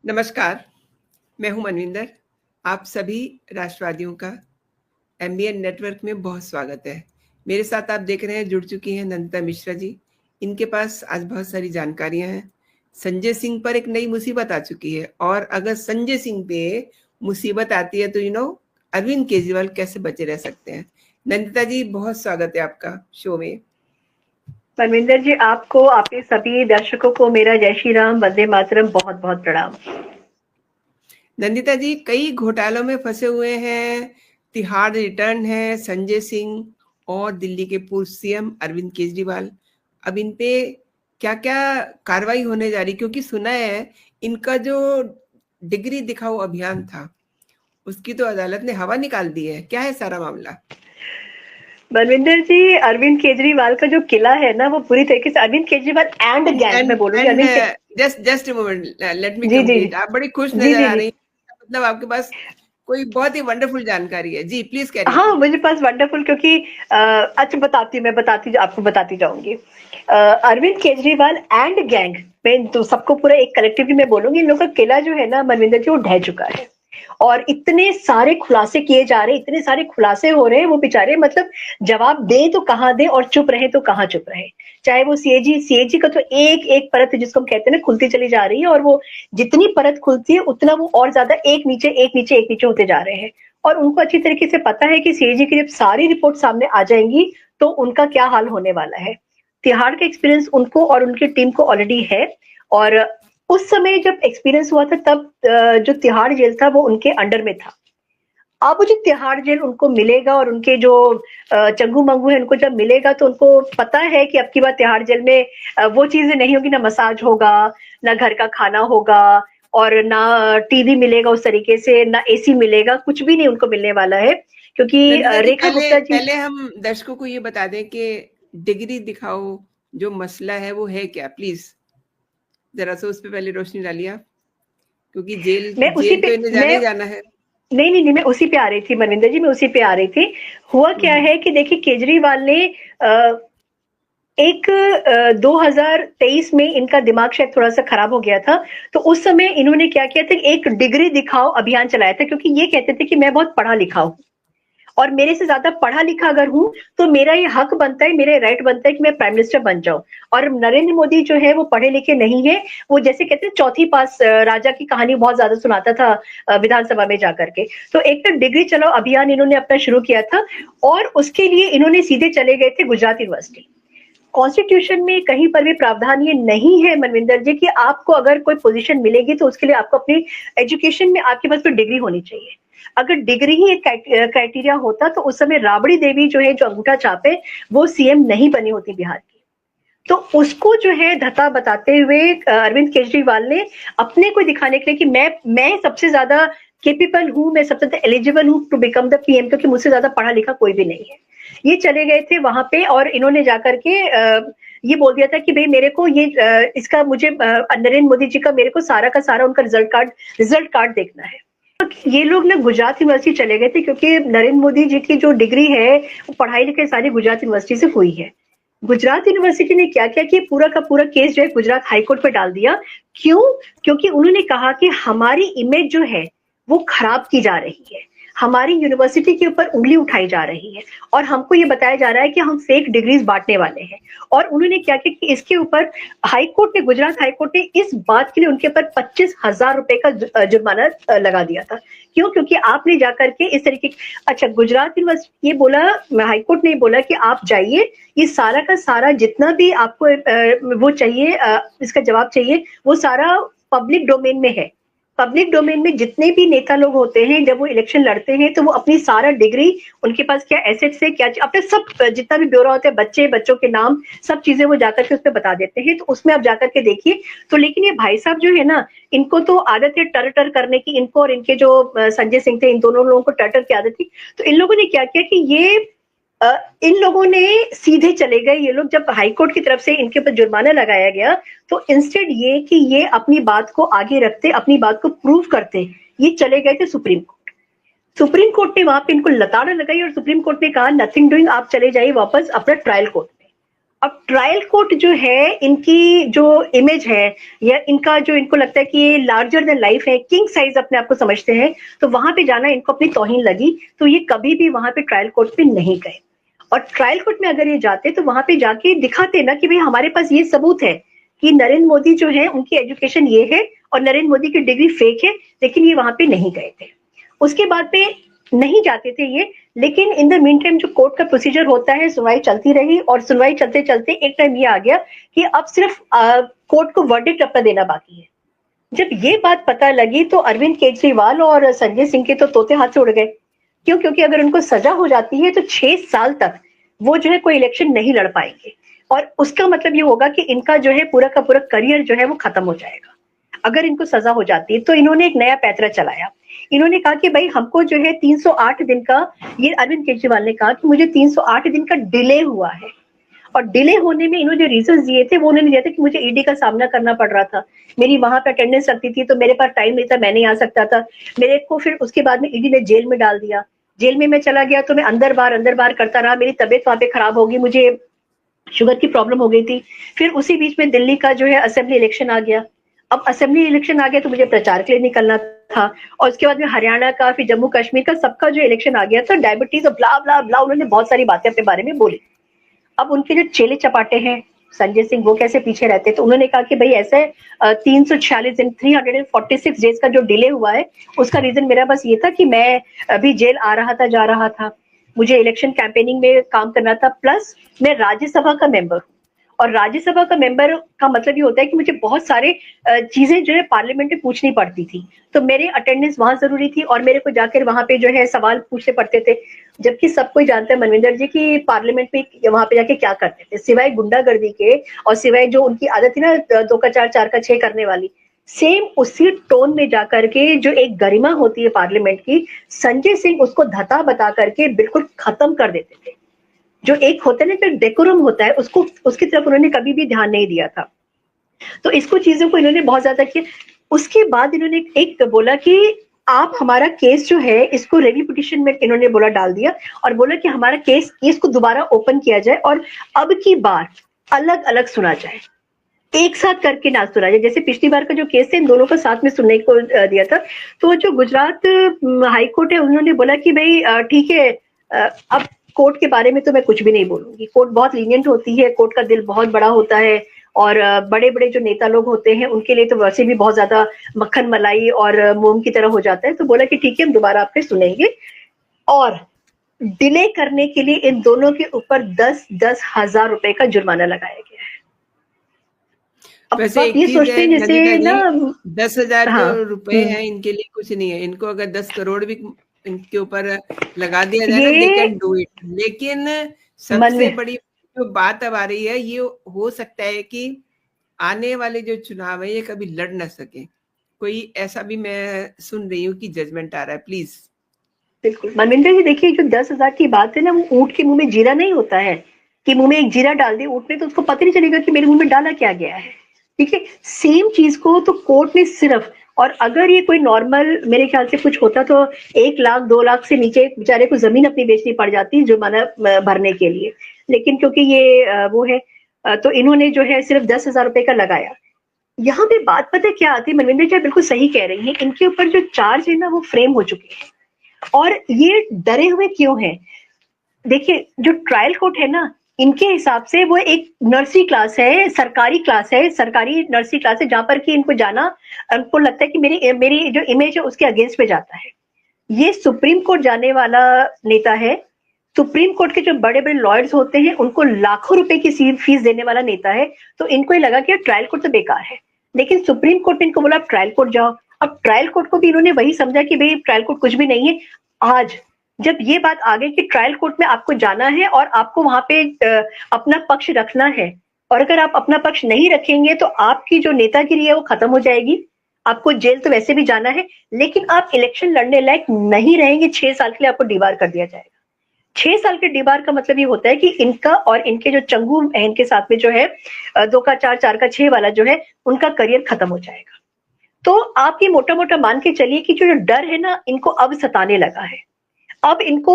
नमस्कार, मैं हूं मनविंदर। आप सभी राष्ट्रवादियों का एमबीएन नेटवर्क में बहुत स्वागत है। मेरे साथ आप देख रहे हैं जुड़ चुकी हैं नंदिता मिश्रा जी। इनके पास आज बहुत सारी जानकारियां हैं। संजय सिंह पर एक नई मुसीबत आ चुकी है और अगर संजय सिंह पे मुसीबत आती है तो अरविंद केजरीवाल कैसे बचे रह सकते हैं। नंदिता जी, बहुत स्वागत है आपका शो में। परमिंदर जी, आपको, आपके सभी दर्शकों को मेरा जय श्री राम, वंदे मातरम, बहुत बहुत प्रणाम। नंदिता जी, कई घोटालों में फंसे हुए हैं। तिहाड़ रिटर्न है संजय सिंह और दिल्ली के पूर्व सीएम अरविंद केजरीवाल। अब इन पे क्या क्या कार्रवाई होने जा रही, क्योंकि सुना है इनका जो डिग्री दिखाओ अभियान था उसकी तो अदालत ने हवा निकाल दी है। क्या है सारा मामला? बलविंदर जी, अरविंद केजरीवाल का जो किला है ना, वो पूरी तरीके से अरविंद केजरीवाल एंड गैंग में बोलूंगी। जस्ट मोमेंट, लेट मी जी जी कंप्लीट। आप बड़ी खुश जी नजर जी आ जी। रही हैं, मतलब आपके पास कोई बहुत ही वंडरफुल जानकारी है। जी प्लीज कैरी हाँ, ऑन। मुझे पास वंडरफुल, क्योंकि अच्छा आपको बताती जाऊंगी। अरविंद केजरीवाल एंड गैंग में तो सबको पूरा एक कलेक्टिवली मैं बोलूंगी, इन लोगों का किला जो है ना मनविंदर जी, वो ढह चुका है। और इतने सारे खुलासे किए जा रहे, इतने सारे खुलासे हो रहे हैं, वो बेचारे मतलब जवाब दे तो कहाँ दे और चुप रहे तो कहाँ चुप रहे। चाहे वो सीएजी का तो एक एक परत जिसको हम कहते हैं ना, खुलती चली जा रही है, और वो जितनी परत खुलती है उतना वो और ज्यादा एक नीचे एक नीचे एक नीचे होते जा रहे हैं। और उनको अच्छी तरीके से पता है कि सीएजी की जब सारी रिपोर्ट सामने आ जाएंगी तो उनका क्या हाल होने वाला है। तिहाड़ का एक्सपीरियंस उनको और उनकी टीम को ऑलरेडी है। और उस समय जब एक्सपीरियंस हुआ था तब जो तिहाड़ जेल था वो उनके अंडर में था। अब जो तिहाड़ जेल उनको मिलेगा और उनके जो चंगू मंगू है उनको जब मिलेगा तो उनको पता है कि अब की बार तिहाड़ जेल में वो चीजें नहीं होगी, ना मसाज होगा, ना घर का खाना होगा, और ना टीवी मिलेगा उस तरीके से, ना एसी मिलेगा, कुछ भी नहीं उनको मिलने वाला है। क्योंकि नंदिता जी, रेखा पहले गुप्ता जी। पहले हम दर्शकों को ये बता दें कि डिग्री दिखाओ जो मसला है वो है क्या। प्लीज जरा सा उस पर पहले रोशनी डालिए आप, क्योंकि जेल मैं उसी जेल तो पे इन्हें जाना मैं ही जाना है। नहीं, मैं उसी पे आ रही थी मनविंदर जी, मैं उसी पे आ रही थी। हुआ क्या हम्म। है कि देखिए, केजरीवाल ने एक 2023 में इनका दिमाग शायद थोड़ा सा खराब हो गया था। तो उस समय इन्होंने क्या किया था, एक डिग्री दिखाओ अभियान चलाया था, क्योंकि ये कहते थे कि मैं बहुत पढ़ा लिखा हूँ और मेरे से ज्यादा पढ़ा लिखा अगर हूं तो मेरा ये हक बनता है, मेरा राइट बनता है कि मैं प्राइम मिनिस्टर बन जाऊं। और नरेंद्र मोदी जो है वो पढ़े लिखे नहीं है। वो जैसे कहते हैं चौथी पास राजा की कहानी बहुत ज्यादा सुनाता था विधानसभा में जाकर के। तो एक तो डिग्री चलाओ अभियान इन्होंने अपना शुरू किया था, और उसके लिए इन्होंने सीधे चले गए थे गुजरात यूनिवर्सिटी। कॉन्स्टिट्यूशन में कहीं पर भी प्रावधान ये नहीं है मनविंदर जी कि आपको अगर कोई पोजीशन मिलेगी तो उसके लिए आपको अपनी एजुकेशन में आपके पास कोई डिग्री होनी चाहिए। अगर डिग्री ही एक क्राइटेरिया होता तो उस समय राबड़ी देवी जो है, जो अंगूठा छाप है, वो सीएम नहीं बनी होती बिहार की। तो उसको जो है धता बताते हुए अरविंद केजरीवाल ने अपने को दिखाने के लिए कि मैं सबसे ज्यादा केपेबल हूं, मैं सबसे ज्यादा एलिजिबल हूं टू बिकम द पीएम, क्योंकि मुझसे ज्यादा पढ़ा लिखा कोई भी नहीं है। ये चले गए थे वहां पे और इन्होंने जाकर के ये बोल दिया था कि भाई मेरे को ये इसका मुझे नरेंद्र मोदी जी का मेरे को सारा का सारा उनका रिजल्ट कार्ड देखना है। ये लोग ना गुजरात यूनिवर्सिटी चले गए थे, क्योंकि नरेंद्र मोदी जी की जो डिग्री है वो पढ़ाई लिखाई सारी गुजरात यूनिवर्सिटी से हुई है। गुजरात यूनिवर्सिटी ने क्या किया कि पूरा का पूरा केस जो है गुजरात हाईकोर्ट पे डाल दिया। क्यों? क्योंकि उन्होंने कहा कि हमारी इमेज जो है वो खराब की जा रही है, हमारी यूनिवर्सिटी के ऊपर उंगली उठाई जा रही है, और हमको ये बताया जा रहा है कि हम फेक डिग्रीज बांटने वाले हैं। और उन्होंने क्या किया कि इसके ऊपर गुजरात हाईकोर्ट ने इस बात के लिए उनके ऊपर 25,000 रुपए का जुर्माना लगा दिया था। क्यों? क्योंकि आपने जाकर के इस तरीके। अच्छा, गुजरात यूनिवर्सिटी ये बोला, हाईकोर्ट ने बोला कि आप जाइए, ये सारा का सारा जितना भी आपको वो चाहिए, इसका जवाब चाहिए, वो सारा पब्लिक डोमेन में है। पब्लिक डोमेन में जितने भी नेता लोग होते हैं जब वो इलेक्शन लड़ते हैं तो वो अपनी सारा डिग्री, उनके पास क्या एसेट्स है, क्या अपने सब जितना भी ब्यौरा होता है, बच्चों के नाम, सब चीजें वो जाकर के उसमें बता देते हैं। तो उसमें आप जाकर के देखिए। तो लेकिन ये भाई साहब जो है ना, इनको तो आदत है टर टर करने की, इनको और इनके जो संजय सिंह थे, इन दोनों लोगों को टर टर की आदत थी। तो इन लोगों ने क्या किया कि इन लोगों ने सीधे चले गए। ये लोग जब हाईकोर्ट की तरफ से इनके ऊपर जुर्माना लगाया गया तो इंस्टेड ये कि ये अपनी बात को आगे रखते, अपनी बात को प्रूव करते, ये चले गए थे सुप्रीम कोर्ट। सुप्रीम कोर्ट ने वहां पे इनको लताड़ लगाई और सुप्रीम कोर्ट ने कहा नथिंग डूइंग, आप चले जाइए वापस अपना ट्रायल कोर्ट में। अब ट्रायल कोर्ट जो है, इनकी जो इमेज है या इनका जो, इनको लगता है कि ये लार्जर देन लाइफ है, किंग साइज अपने आप को समझते हैं, तो वहां पे जाना इनको अपनी तौहीन लगी, तो ये कभी भी वहां पे ट्रायल कोर्ट पे नहीं गए। और ट्रायल कोर्ट में अगर ये जाते तो वहां पे जाके दिखाते ना कि भाई हमारे पास ये सबूत है कि नरेंद्र मोदी जो है उनकी एजुकेशन ये है और नरेंद्र मोदी की डिग्री फेक है, लेकिन ये वहां पे नहीं गए थे। उसके बाद पे नहीं जाते थे ये, लेकिन इन द मीन टाइम जो कोर्ट का प्रोसीजर होता है, सुनवाई चलती रही, और सुनवाई चलते चलते एक टाइम ये आ गया कि अब सिर्फ कोर्ट को वर्डिक्ट अपना देना बाकी है। जब ये बात पता लगी तो अरविंद केजरीवाल और संजय सिंह के तो तोते हाथ से उड़ गए। क्यों? क्योंकि अगर उनको सजा हो जाती है तो 6 साल तक वो जो है कोई इलेक्शन नहीं लड़ पाएंगे, और उसका मतलब ये होगा कि इनका जो है पूरा का पूरा करियर जो है वो खत्म हो जाएगा अगर इनको सजा हो जाती है। तो इन्होंने एक नया पैतरा चलाया। इन्होंने कहा कि भाई हमको जो है 308 दिन का, ये अरविंद केजरीवाल ने कहा कि मुझे 308 दिन का डिले हुआ है, और डिले होने में इन्होंने जो रीजन दिए थे वो उन्होंने दिया था कि मुझे ईडी का सामना करना पड़ रहा था, मेरी वहां पे अटेंडेंस लगती थी तो मेरे पास टाइम नहीं था, मैं नहीं आ सकता था, मेरे को फिर उसके बाद में ईडी ने जेल में डाल दिया, जेल में मैं चला गया तो मैं अंदर बार करता रहा, मेरी तबीयत वहां पे खराब होगी, मुझे शुगर की प्रॉब्लम हो गई थी। फिर उसी बीच में दिल्ली का जो है असेंबली इलेक्शन आ गया। अब असेंबली इलेक्शन आ गया तो मुझे प्रचार के लिए निकलना था, और उसके बाद में हरियाणा का, फिर जम्मू कश्मीर का, सबका जो इलेक्शन आ गया था, डायबिटीज और ब्ला ब्ला ब्ला, उन्होंने बहुत सारी बातें अपने बारे में बोली। अब उनके जो चेले चपाटे हैं संजय सिंह, वो कैसे पीछे रहते, तो उन्होंने कहा कि भाई ऐसे 346 दिन 346 डेज का जो डिले हुआ है उसका रीजन मेरा बस ये था कि मैं अभी जेल आ रहा था, जा रहा था, मुझे इलेक्शन कैंपेनिंग में काम करना था, प्लस मैं राज्यसभा का मेंबर हूँ, और राज्यसभा का मेंबर का मतलब ये होता है कि मुझे बहुत सारे चीजें जो है पार्लियामेंट में पूछनी पड़ती थी, तो मेरे अटेंडेंस वहां जरूरी थी, और मेरे को जाकर वहां पे जो है सवाल पूछने पड़ते थे। जबकि सब कोई जानता है मनविंदर जी की पार्लियामेंट में वहां पे जाके क्या करते थे, सिवाय गुंडागर्दी के और सिवाय जो उनकी आदत थी ना 2 का 4 4 का 6 करने वाली, सेम उसी टोन में जाकर के जो एक गरिमा होती है पार्लियामेंट की, संजय सिंह उसको धता बता करके बिल्कुल खत्म कर देते थे। जो एक होता है ना, जो डेकोरम होता है, उसको उसकी तरफ उन्होंने कभी भी ध्यान नहीं दिया था। तो इसको चीजों को इन्होंने बहुत ज्यादा किया। उसके बाद इन्होंने एक बोला कि आप हमारा केस जो है इसको रिव्यू पिटीशन में इन्होंने बोला डाल दिया, और बोला कि हमारा केस इसको दोबारा ओपन किया जाए और अब की बार अलग अलग सुना जाए, एक साथ करके ना सुना जाए। जैसे पिछली बार का जो केस है इन दोनों को साथ में सुनने को दिया था, तो जो गुजरात हाईकोर्ट है उन्होंने बोला कि भाई ठीक है, अब कोर्ट के बारे में तो मैं कुछ भी नहीं बोलूंगी, कोर्ट बहुत लीनियंट होती है, कोर्ट का दिल बहुत बड़ा होता है, और बड़े बड़े जो नेता लोग होते हैं उनके लिए तो वैसे भी बहुत ज्यादा मक्खन मलाई और मोम की तरह हो जाता है। तो बोला कि ठीक है हम दोबारा आपके सुनेंगे, और डिले करने के लिए इन दोनों के ऊपर 10-10 हजार रुपए का जुर्माना लगाया गया है। अब वैसे आप एक ये चीज सोचते है हैं जैसे नंदिता ना, जी, 10,000 हाँ, जो रुपए हैं इनके लिए कुछ नहीं है, इनको अगर 10 करोड़ भी इनके ऊपर लगा दिया जाए ना, दे कैन ये डू इट। लेकिन मन सबसे में बड़ी जो बात अब आ रही है, ये हो सकता है कि आने वाले जो चुनाव है ये कभी लड़ ना सके, कोई ऐसा भी मैं सुन रही हूँ कि जजमेंट आ रहा है। प्लीज। बिल्कुल मनविंदर जी, देखिए जो 10,000 की बात है ना, वो ऊंट के मुंह में जीरा नहीं होता है कि मुंह में एक जीरा डाल दिया ऊंट ने तो उसको पता नहीं चलेगा कि मेरे मुंह में डाला क्या गया है। ठीक है, सेम चीज को तो कोर्ट ने सिर्फ, और अगर ये कोई नॉर्मल मेरे ख्याल से कुछ होता तो 1 लाख 2 लाख से नीचे बेचारे को जमीन अपनी बेचनी पड़ जाती जुर्माना भरने के लिए, लेकिन क्योंकि ये वो है तो इन्होंने जो है सिर्फ 10,000 रुपए का लगाया। यहाँ पे बात पता है क्या आती है, मनविंदर जी आप बिल्कुल सही कह रही हैं, इनके ऊपर जो चार्ज है ना वो फ्रेम हो चुके हैं, और ये डरे हुए क्यों हैं? देखिए जो ट्रायल कोर्ट है ना, इनके हिसाब से वो एक नर्सरी क्लास है, सरकारी क्लास है, सरकारी नर्सरी क्लास है, जहां पर कि इनको जाना, उनको लगता है कि मेरी मेरी जो इमेज है उसके अगेंस्ट में जाता है। ये सुप्रीम कोर्ट जाने वाला नेता है, सुप्रीम कोर्ट के जो बड़े बड़े लॉयर्स होते हैं उनको लाखों रुपए की फीस देने वाला नेता है, तो इनको ये लगा कि ट्रायल कोर्ट तो बेकार है, लेकिन सुप्रीम कोर्ट ने इनको बोला ट्रायल कोर्ट जाओ। अब ट्रायल कोर्ट को भी इन्होंने वही समझा कि भाई ट्रायल कोर्ट कुछ भी नहीं है। आज जब ये बात आ गई कि ट्रायल कोर्ट में आपको जाना है और आपको वहां पे अपना पक्ष रखना है, और अगर आप अपना पक्ष नहीं रखेंगे तो आपकी जो नेतागिरी है वो खत्म हो जाएगी, आपको जेल तो वैसे भी जाना है, लेकिन आप इलेक्शन लड़ने लायक नहीं रहेंगे, 6 साल के लिए आपको डीबार कर दिया जाएगा। 6 साल के डीबार का मतलब ये होता है कि इनका और इनके जो चंगू है इनके साथ में जो है 2 का 4 4 का 6 वाला जो है उनका करियर खत्म हो जाएगा। तो आप ये मोटा मोटा मान के चलिए कि जो डर है ना इनको अब सताने लगा है। अब इनको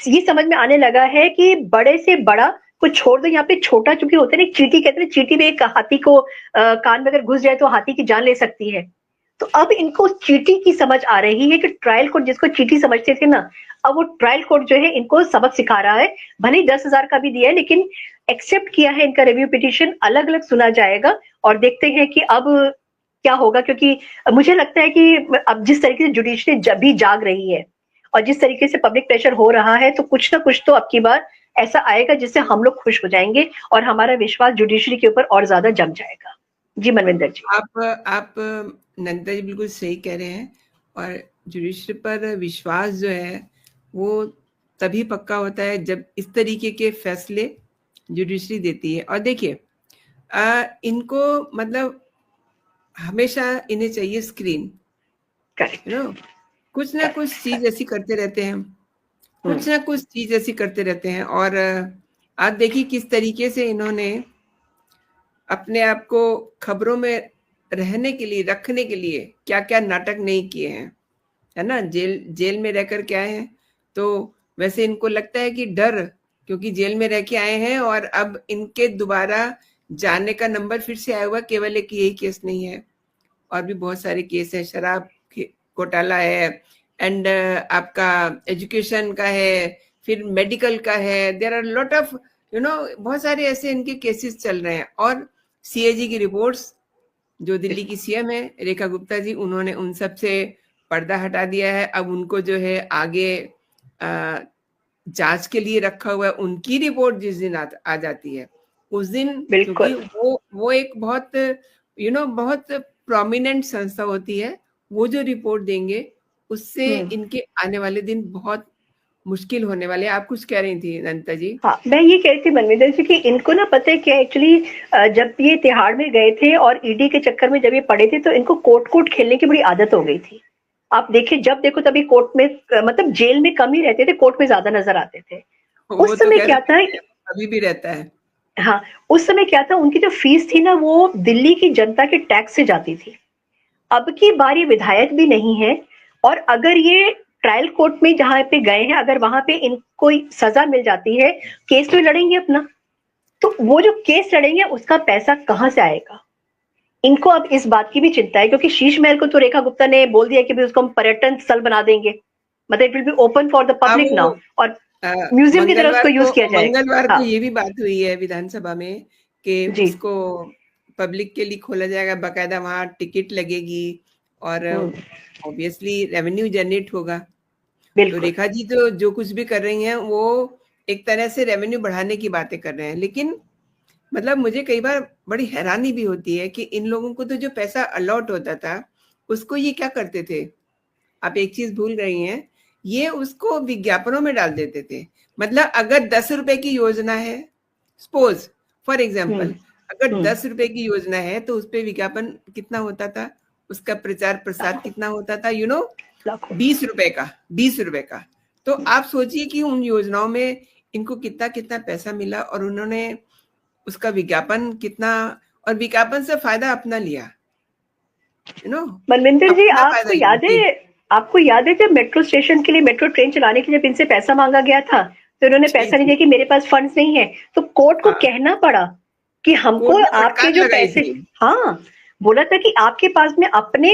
ये समझ में आने लगा है कि बड़े से बड़ा को छोड़ दो, यहाँ पे छोटा चूंकि होता है ना, चींटी कहते हैं, चींटी में एक हाथी को कान में अगर घुस जाए तो हाथी की जान ले सकती है। तो अब इनको चींटी की समझ आ रही है कि ट्रायल कोर्ट जिसको चींटी समझते थे ना, अब वो ट्रायल कोर्ट जो है इनको सबक सिखा रहा है। भले ही 10,000 का भी दिया है, लेकिन एक्सेप्ट किया है इनका रिव्यू पिटीशन, अलग अलग सुना जाएगा और देखते हैं कि अब क्या होगा। क्योंकि मुझे लगता है कि अब जिस तरीके से जुडिशरी जब भी जाग रही है और जिस तरीके से पब्लिक प्रेशर हो रहा है, तो कुछ ना कुछ तो अब की बार ऐसा आएगा जिससे हम लोग खुश हो जाएंगे और हमारा विश्वास जुडिशरी के ऊपर और ज्यादा जम जाएगा। जी मनविंदर जी। आप नंदा जी बिल्कुल सही कह रहे हैं। और जुडिशरी पर विश्वास जो है वो तभी पक्का होता है जब इस तरीके के फैसले जुडिशरी देती है। और देखिए इनको मतलब हमेशा इन्हें चाहिए स्क्रीन, करेक्ट। यू नो, कुछ ना कुछ चीज ऐसी करते रहते हैं, कुछ ना कुछ चीज ऐसी करते रहते हैं। और आज देखिए किस तरीके से इन्होंने अपने आप को खबरों में रहने के लिए, रखने के लिए क्या क्या नाटक नहीं किए हैं, है ना। जेल में रहकर के आए हैं, तो वैसे इनको लगता है कि डर, क्योंकि जेल में रह के आए हैं और अब इनके दोबारा जाने का नंबर फिर से आया हुआ। केवल एक यही केस नहीं है, और भी बहुत सारे केस हैं। शराब घोटाला है, एंड आपका एजुकेशन का है, फिर मेडिकल का है। देयर आर लॉट ऑफ बहुत सारे ऐसे इनके केसेस चल रहे हैं। और सीएजी की रिपोर्ट्स, जो दिल्ली की सीएम है रेखा गुप्ता जी, उन्होंने उन सब से पर्दा हटा दिया है। अब उनको जो है आगे जांच के लिए रखा हुआ है। उनकी रिपोर्ट जिस दिन आ जाती है उस दिन, क्योंकि वो एक बहुत बहुत प्रोमिनेंट संस्था होती है, वो जो रिपोर्ट देंगे उससे इनके आने वाले दिन बहुत मुश्किल होने वाले। आप कुछ कह रही थी अनंता जी? हाँ, मैं ये कह रही थी मनविंदर जी कि इनको ना पता है क्या, एक्चुअली जब ये तिहाड़ में गए थे और ईडी के चक्कर में जब ये पड़े थे, तो इनको कोर्ट खेलने की बड़ी आदत हो गई थी। आप देखिए, जब देखो तभी कोर्ट में, मतलब जेल में कम ही रहते थे, कोर्ट में ज्यादा नजर आते थे। उस समय क्या था, अभी भी रहता है। हाँ, उस समय क्या था, उनकी जो फीस थी ना, वो दिल्ली की जनता के टैक्स से जाती थी। अब की बार ये विधायक भी नहीं है, और अगर ये ट्रायल कोर्ट में जहां पे गए हैं, अगर वहां पे इनको सजा मिल जाती है, केस तो लड़ेंगे अपना, तो वो जो केस लड़ेंगे उसका पैसा कहां से आएगा। इनको अब इस बात की भी चिंता है, क्योंकि शीश महल को तो रेखा गुप्ता ने बोल दिया कि भी उसको हम पर्यटन स्थल बना देंगे, मतलब it will be open for the public now, और म्यूजियम की तरह उसको यूज किया जाएगा। मंगलवार को ये भी बात हुई है विधानसभा में कि उसको पब्लिक के लिए खोला जाएगा, बाकायदा वहां टिकट लगेगी और ऑब्वियसली रेवेन्यू जनरेट होगा। तो रेखा जी तो जो कुछ भी कर रही हैं वो एक तरह से रेवेन्यू बढ़ाने की बातें कर रहे हैं। लेकिन मतलब मुझे कई बार बड़ी हैरानी भी होती है कि इन लोगों को तो जो पैसा अलॉट होता था उसको ये क्या करते थे। आप एक चीज भूल रही हैं, ये उसको विज्ञापनों में डाल देते थे। मतलब अगर 10 रुपए की योजना है, सपोज फॉर एग्जाम्पल, अगर 10 रुपए की योजना है तो उस पर विज्ञापन कितना होता था, उसका प्रचार प्रसार कितना होता था, 20 रुपए का। तो आप सोचिए कि उन योजनाओं में इनको कितना कितना पैसा मिला और उन्होंने उसका विज्ञापन कितना, और विज्ञापन से फायदा अपना लिया। मनविंदर जी, आपको याद है जब मेट्रो स्टेशन के लिए, मेट्रो ट्रेन चलाने के लिए जब इनसे पैसा मांगा गया था, तो इन्होंने पैसा नहीं दिया कि मेरे पास फंड्स नहीं है, तो कोर्ट को कहना पड़ा कि हमको आपके जो पैसे, हाँ, बोला था कि आपके पास में अपने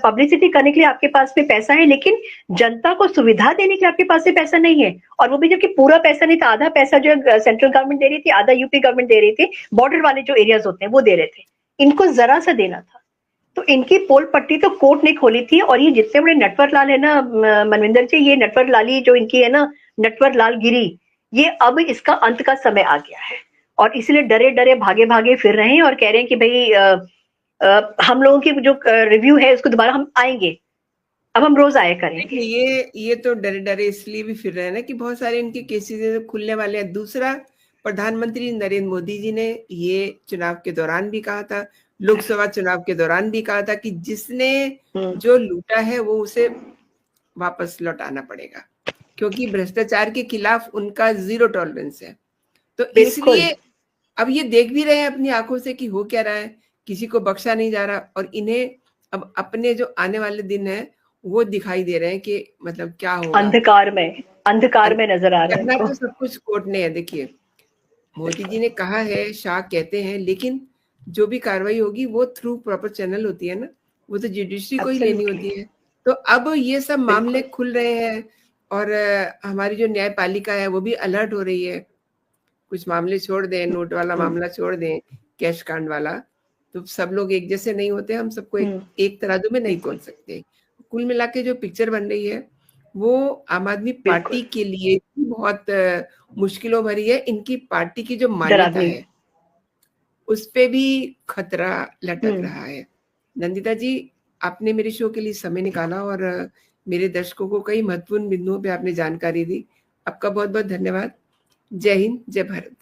पब्लिसिटी करने के लिए आपके पास में पैसा है, लेकिन जनता को सुविधा देने के लिए आपके पास में पैसा नहीं है। और वो भी जबकि पूरा पैसा नहीं था, आधा पैसा जो सेंट्रल गवर्नमेंट दे रही थी, आधा यूपी गवर्नमेंट दे रही थी, बॉर्डर वाले जो एरियाज होते हैं वो दे रहे थे, इनको जरा सा देना था। तो इनकी पोल पट्टी तो कोर्ट ने खोली थी। और ये जितने बड़े नटवर लाल है ना मनविंदर जी, ये नटवर लाली जो इनकी है ना, नटवर लाल गिरी, ये अब इसका अंत का समय आ गया है, और इसलिए डरे डरे भागे भागे फिर रहे हैं और कह रहे हैं कि भाई हम लोगों की जो रिव्यू है उसको दोबारा हम आएंगे, अब हम रोज आया करेंगे। ये तो डरे डरे इसलिए भी फिर रहे हैं ना कि बहुत सारे इनके केसेस खुलने वाले हैं। दूसरा, प्रधानमंत्री नरेंद्र मोदी जी ने ये चुनाव के दौरान भी कहा था, लोकसभा चुनाव के दौरान भी कहा था कि जिसने जो लूटा है वो उसे वापस लौटाना पड़ेगा, क्योंकि भ्रष्टाचार के खिलाफ उनका 0 टॉलरेंस है। तो इसलिए अब ये देख भी रहे हैं अपनी आंखों से कि हो क्या रहा है, किसी को बख्शा नहीं जा रहा, और इन्हें अब अपने जो आने वाले दिन है वो दिखाई दे रहे हैं कि मतलब क्या होगा। अंधकार में नजर आ रहा है। करना तो सब कुछ कोर्ट ने है। देखिए मोदी जी ने कहा है, शाह कहते हैं, लेकिन जो भी कार्रवाई होगी वो थ्रू प्रॉपर चैनल होती है ना, वो तो जुडिशरी को ही लेनी एब्सोल्युटली, होती है। तो अब ये सब मामले बिल्कुल। खुल रहे हैं और हमारी जो न्यायपालिका है वो भी अलर्ट हो रही है। कुछ मामले छोड़ दें, नोट वाला मामला छोड़ दें, कैश कांड वाला, तो सब लोग एक जैसे नहीं होते, हम सबको एक तराजू में नहीं तोल बिल्कुल, सकते। कुल मिला के जो पिक्चर बन रही है वो आम आदमी पार्टी बिल्कुल, के लिए भी बहुत मुश्किलों भरी है। इनकी पार्टी की जो मान्यता डरावनी। है उस पे भी खतरा लटक हुँ। रहा है। नंदिता जी, आपने मेरे शो के लिए समय निकाला और मेरे दर्शकों को कई महत्वपूर्ण बिंदुओं पे आपने जानकारी दी। आपका बहुत-बहुत धन्यवाद। जय हिंद, जय भारत।